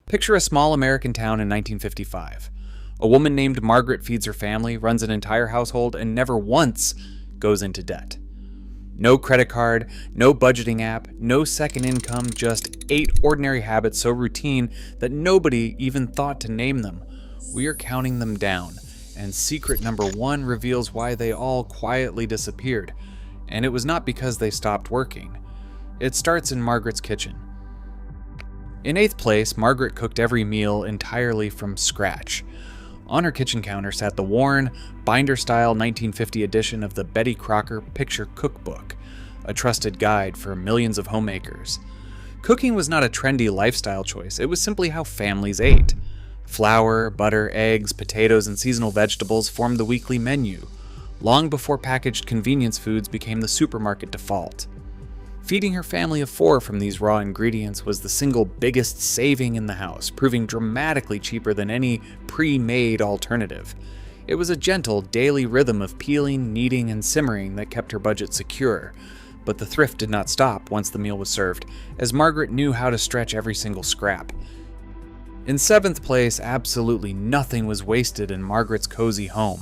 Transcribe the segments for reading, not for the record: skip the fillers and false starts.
Picture a small American town in 1955. A woman named Margaret feeds her family, runs an entire household, and never once goes into debt. No credit card, no budgeting app, no second income, just 8 ordinary habits so routine that nobody even thought to name them. We are counting them down, and secret number 1 reveals why they all quietly disappeared. And it was not because they stopped working. It starts in Margaret's kitchen. In 8th place, Margaret cooked every meal entirely from scratch. On her kitchen counter sat the worn, binder-style 1950 edition of the Betty Crocker Picture Cookbook, a trusted guide for millions of homemakers. Cooking was not a trendy lifestyle choice, it was simply how families ate. Flour, butter, eggs, potatoes, and seasonal vegetables formed the weekly menu, long before packaged convenience foods became the supermarket default. Feeding her family of 4 from these raw ingredients was the single biggest saving in the house, proving dramatically cheaper than any pre-made alternative. It was a gentle, daily rhythm of peeling, kneading, and simmering that kept her budget secure. But the thrift did not stop once the meal was served, as Margaret knew how to stretch every single scrap. In 7th place, absolutely nothing was wasted in Margaret's cozy home.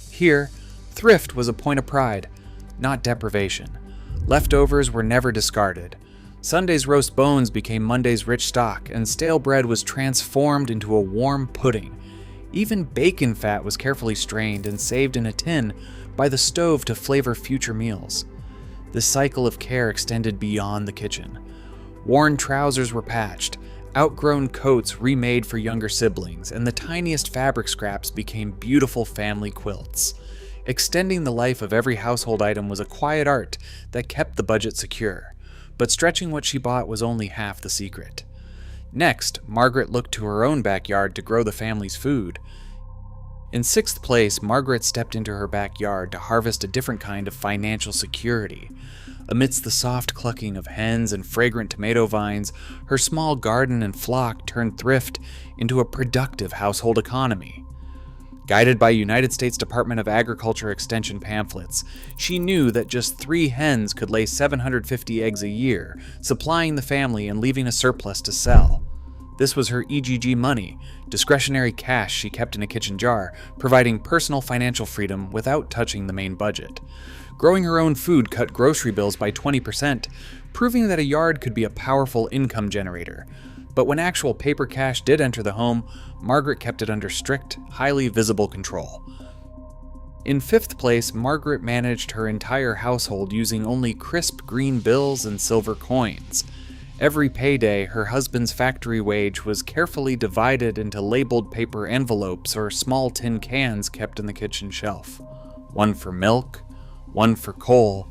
Here, thrift was a point of pride, not deprivation. Leftovers were never discarded. Sunday's roast bones became Monday's rich stock, and stale bread was transformed into a warm pudding. Even bacon fat was carefully strained and saved in a tin by the stove to flavor future meals. This cycle of care extended beyond the kitchen. Worn trousers were patched, outgrown coats remade for younger siblings, and the tiniest fabric scraps became beautiful family quilts. Extending the life of every household item was a quiet art that kept the budget secure, but stretching what she bought was only half the secret. Next, Margaret looked to her own backyard to grow the family's food. In 6th place, Margaret stepped into her backyard to harvest a different kind of financial security. Amidst the soft clucking of hens and fragrant tomato vines, her small garden and flock turned thrift into a productive household economy. Guided by United States Department of Agriculture Extension pamphlets, she knew that just 3 hens could lay 750 eggs a year, supplying the family and leaving a surplus to sell. This was her EGG money, discretionary cash she kept in a kitchen jar, providing personal financial freedom without touching the main budget. Growing her own food cut grocery bills by 20%, proving that a yard could be a powerful income generator. But when actual paper cash did enter the home, Margaret kept it under strict, highly visible control. In 5th place, Margaret managed her entire household using only crisp green bills and silver coins. Every payday, her husband's factory wage was carefully divided into labeled paper envelopes or small tin cans kept in the kitchen shelf. One for milk, one for coal,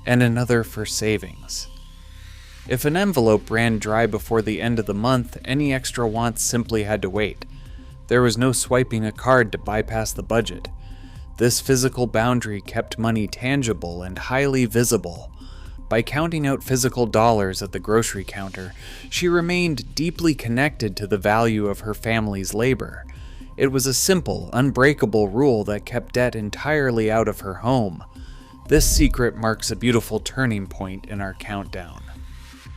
and another for savings. If an envelope ran dry before the end of the month, any extra wants simply had to wait. There was no swiping a card to bypass the budget. This physical boundary kept money tangible and highly visible. By counting out physical dollars at the grocery counter, she remained deeply connected to the value of her family's labor. It was a simple, unbreakable rule that kept debt entirely out of her home. This secret marks a beautiful turning point in our countdown.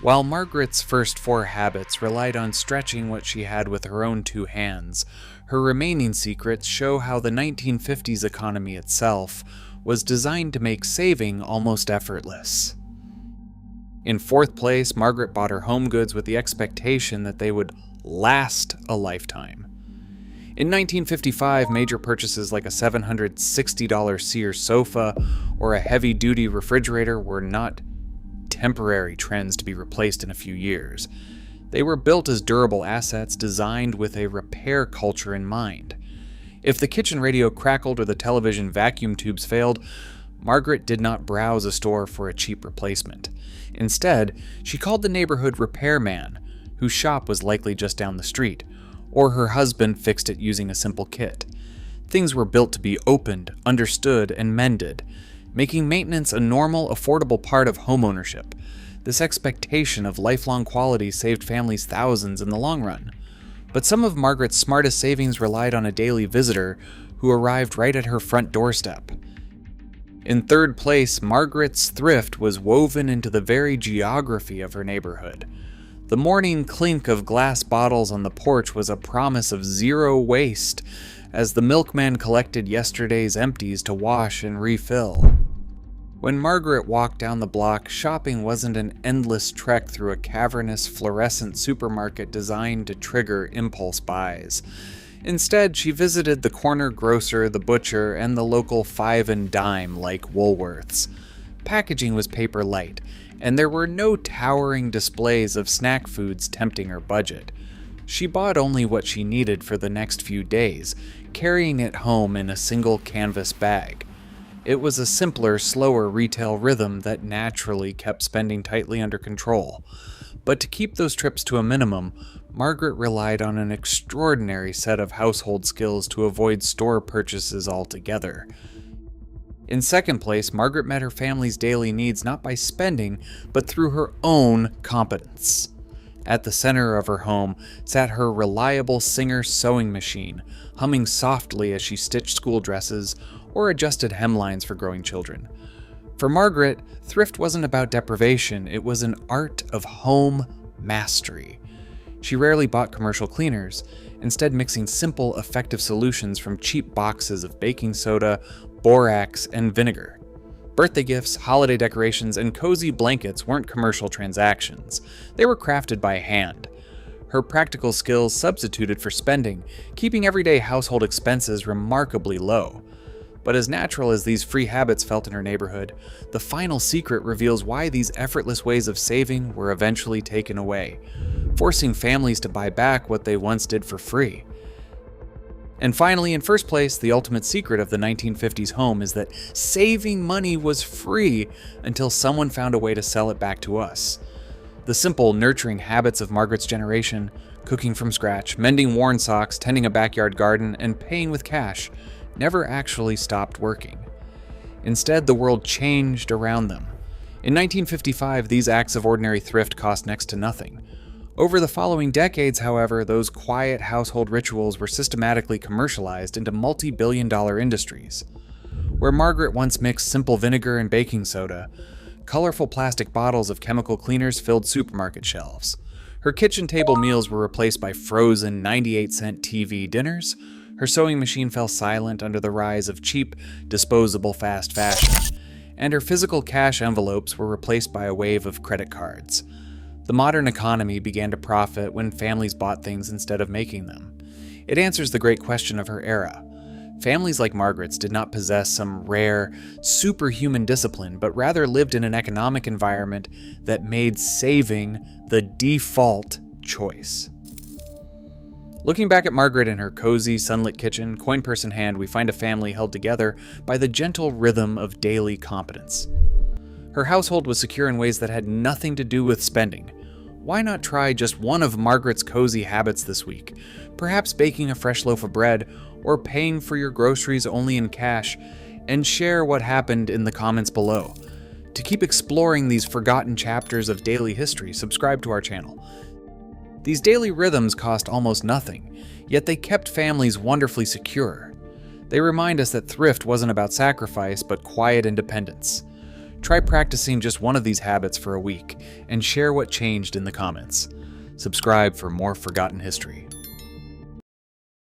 While Margaret's first 4 habits relied on stretching what she had with her own 2 hands, her remaining secrets show how the 1950s economy itself was designed to make saving almost effortless. In 4th place, Margaret bought her home goods with the expectation that they would last a lifetime. In 1955, major purchases like a $760 Sears sofa or a heavy-duty refrigerator were not temporary trends to be replaced in a few years. They were built as durable assets designed with a repair culture in mind. If the kitchen radio crackled or the television vacuum tubes failed, Margaret did not browse a store for a cheap replacement. Instead, she called the neighborhood repairman, whose shop was likely just down the street, or her husband fixed it using a simple kit. Things were built to be opened, understood, and mended, making maintenance a normal, affordable part of homeownership. This expectation of lifelong quality saved families thousands in the long run. But some of Margaret's smartest savings relied on a daily visitor who arrived right at her front doorstep. In 3rd place, Margaret's thrift was woven into the very geography of her neighborhood. The morning clink of glass bottles on the porch was a promise of zero waste, as the milkman collected yesterday's empties to wash and refill. When Margaret walked down the block, shopping wasn't an endless trek through a cavernous fluorescent supermarket designed to trigger impulse buys. Instead, she visited the corner grocer, the butcher, and the local five and dime like Woolworths. Packaging was paper light, and there were no towering displays of snack foods tempting her budget. She bought only what she needed for the next few days, carrying it home in a single canvas bag. It was a simpler, slower retail rhythm that naturally kept spending tightly under control. But to keep those trips to a minimum, Margaret relied on an extraordinary set of household skills to avoid store purchases altogether. In second place, Margaret met her family's daily needs not by spending, but through her own competence. At the center of her home sat her reliable Singer sewing machine, humming softly as she stitched school dresses or adjusted hemlines for growing children. For Margaret, thrift wasn't about deprivation, it was an art of home mastery. She rarely bought commercial cleaners, instead mixing simple, effective solutions from cheap boxes of baking soda, borax, and vinegar. Birthday gifts, holiday decorations, and cozy blankets weren't commercial transactions. They were crafted by hand. Her practical skills substituted for spending, keeping everyday household expenses remarkably low. But as natural as these free habits felt in her neighborhood, the final secret reveals why these effortless ways of saving were eventually taken away, forcing families to buy back what they once did for free. And finally, in first place, the ultimate secret of the 1950s home is that saving money was free until someone found a way to sell it back to us. The simple, nurturing habits of Margaret's generation, cooking from scratch, mending worn socks, tending a backyard garden, and paying with cash, never actually stopped working. Instead, the world changed around them. In 1955, these acts of ordinary thrift cost next to nothing. Over the following decades, however, those quiet household rituals were systematically commercialized into multi-billion-dollar industries. Where Margaret once mixed simple vinegar and baking soda, colorful plastic bottles of chemical cleaners filled supermarket shelves. Her kitchen table meals were replaced by frozen 98-cent TV dinners. Her sewing machine fell silent under the rise of cheap, disposable fast fashion, and her physical cash envelopes were replaced by a wave of credit cards. The modern economy began to profit when families bought things instead of making them. It answers the great question of her era. Families like Margaret's did not possess some rare, superhuman discipline, but rather lived in an economic environment that made saving the default choice. Looking back at Margaret in her cozy, sunlit kitchen, coin purse in hand, we find a family held together by the gentle rhythm of daily competence. Her household was secure in ways that had nothing to do with spending. Why not try just one of Margaret's cozy habits this week? Perhaps baking a fresh loaf of bread, or paying for your groceries only in cash, and share what happened in the comments below. To keep exploring these forgotten chapters of daily history, subscribe to our channel. These daily rhythms cost almost nothing, yet they kept families wonderfully secure. They remind us that thrift wasn't about sacrifice, but quiet independence. Try practicing just one of these habits for a week, and share what changed in the comments. Subscribe for more forgotten history.